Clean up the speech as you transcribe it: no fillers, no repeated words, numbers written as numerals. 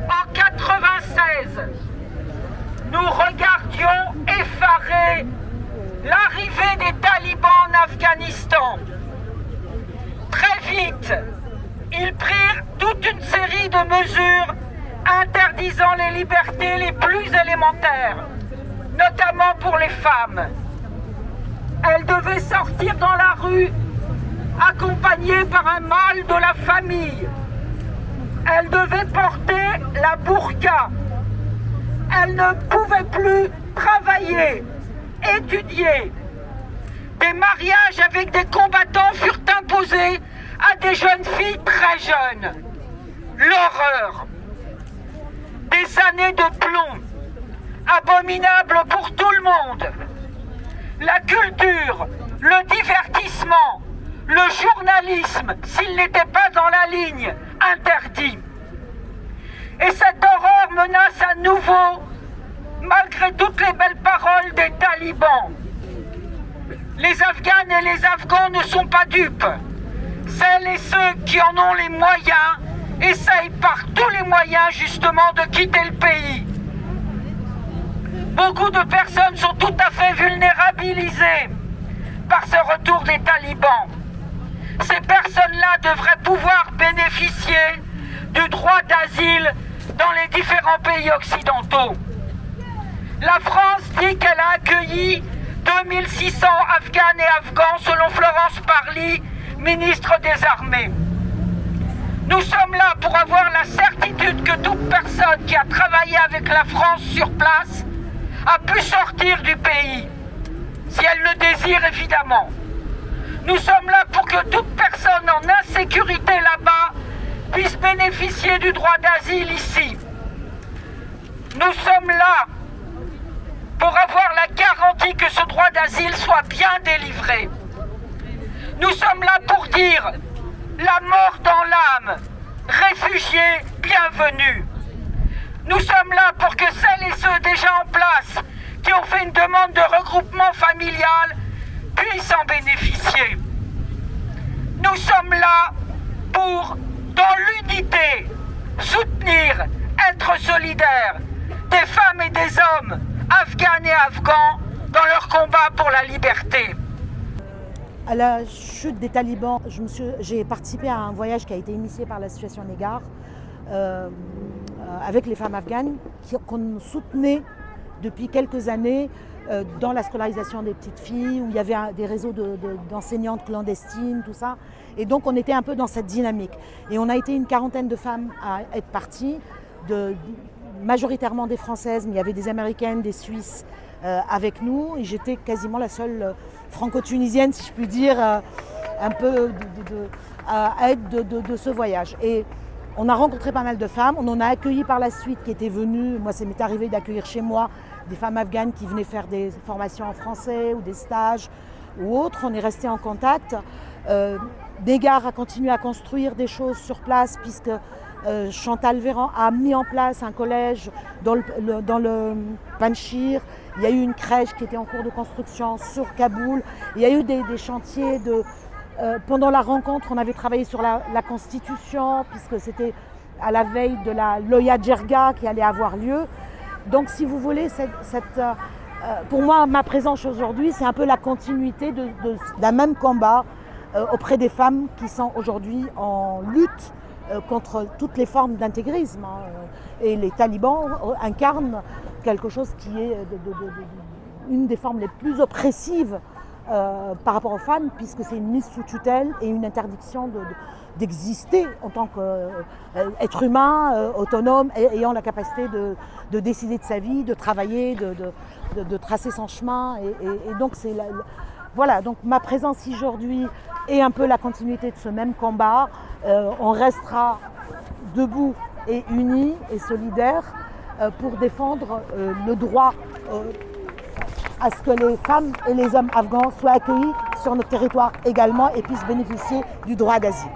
En 96, nous regardions effarés l'arrivée des talibans en Afghanistan. Très vite, ils prirent toute une série de mesures interdisant les libertés les plus élémentaires, notamment pour les femmes. Elles devaient sortir dans la rue accompagnées par un mâle de la famille. Elles devaient porter la burqa. Elles ne pouvaient plus travailler, étudier. Des mariages avec des combattants furent imposés à des jeunes filles très jeunes. L'horreur. Des années de plomb, abominables pour tout le monde. La culture, le divertissement, le journalisme, s'il n'était pas dans la ligne, interdit. Et cette horreur menace à nouveau, malgré toutes les belles paroles des talibans. Les Afghanes et les Afghans ne sont pas dupes. Celles et ceux qui en ont les moyens essayent par tous les moyens justement de quitter le pays. Beaucoup de personnes sont tout à fait vulnérabilisées par ce retour des talibans. Ces personnes-là devraient pouvoir bénéficier du droit d'asile dans les différents pays occidentaux. La France dit qu'elle a accueilli 2600 Afghanes et Afghans selon Florence Parly, ministre des Armées. Nous sommes là pour avoir la certitude que toute personne qui a travaillé avec la France sur place a pu sortir du pays, si elle le désire évidemment. Nous sommes là pour que toute personne en insécurité là-bas puisse bénéficier du droit d'asile ici. Nous sommes là pour avoir la garantie que ce droit d'asile soit bien délivré. Nous sommes là pour dire la mort dans l'âme, réfugiés, bienvenue. Nous sommes là pour que celles et ceux déjà en place qui ont fait une demande de regroupement familial puissent en bénéficier. Nous sommes là pour, dans l'unité, soutenir, être solidaires des femmes et des hommes, afghanes et afghans, dans leur combat pour la liberté. À la chute des talibans, j'ai participé à un voyage qui a été initié par l'association Negar avec les femmes afghanes qu'on soutenait depuis quelques années dans la scolarisation des petites filles, où il y avait des réseaux d'enseignantes clandestines, tout ça. Et donc on était un peu dans cette dynamique. Et on a été une quarantaine de femmes à être parties, majoritairement des Françaises, mais il y avait des Américaines, des Suisses avec nous. Et j'étais quasiment la seule franco-tunisienne, si je puis dire, un peu à être de ce voyage. Et on a rencontré pas mal de femmes, on en a accueilli par la suite qui étaient venues. Moi, ça m'est arrivé d'accueillir chez moi des femmes afghanes qui venaient faire des formations en français ou des stages ou autres. On est resté en contact. Negar a continué à construire des choses sur place puisque Chantal Véran a mis en place un collège dans le Panchir. Il y a eu une crèche qui était en cours de construction sur Kaboul. Il y a eu des chantiers pendant la rencontre, on avait travaillé sur la Constitution, puisque c'était à la veille de la Loya Jirga qui allait avoir lieu. Donc si vous voulez, pour moi, ma présence aujourd'hui, c'est un peu la continuité d'un même combat auprès des femmes qui sont aujourd'hui en lutte contre toutes les formes d'intégrisme. Et les talibans incarnent quelque chose qui est une des formes les plus oppressives par rapport aux femmes, puisque c'est une mise sous tutelle et une interdiction d'exister en tant qu'être humain, autonome, ayant la capacité de décider de sa vie, de travailler, de tracer son chemin. Et donc voilà, donc ma présence aujourd'hui est un peu la continuité de ce même combat. On restera debout et unis et solidaires pour défendre le droit à ce que les femmes et les hommes afghans soient accueillis sur notre territoire également et puissent bénéficier du droit d'asile.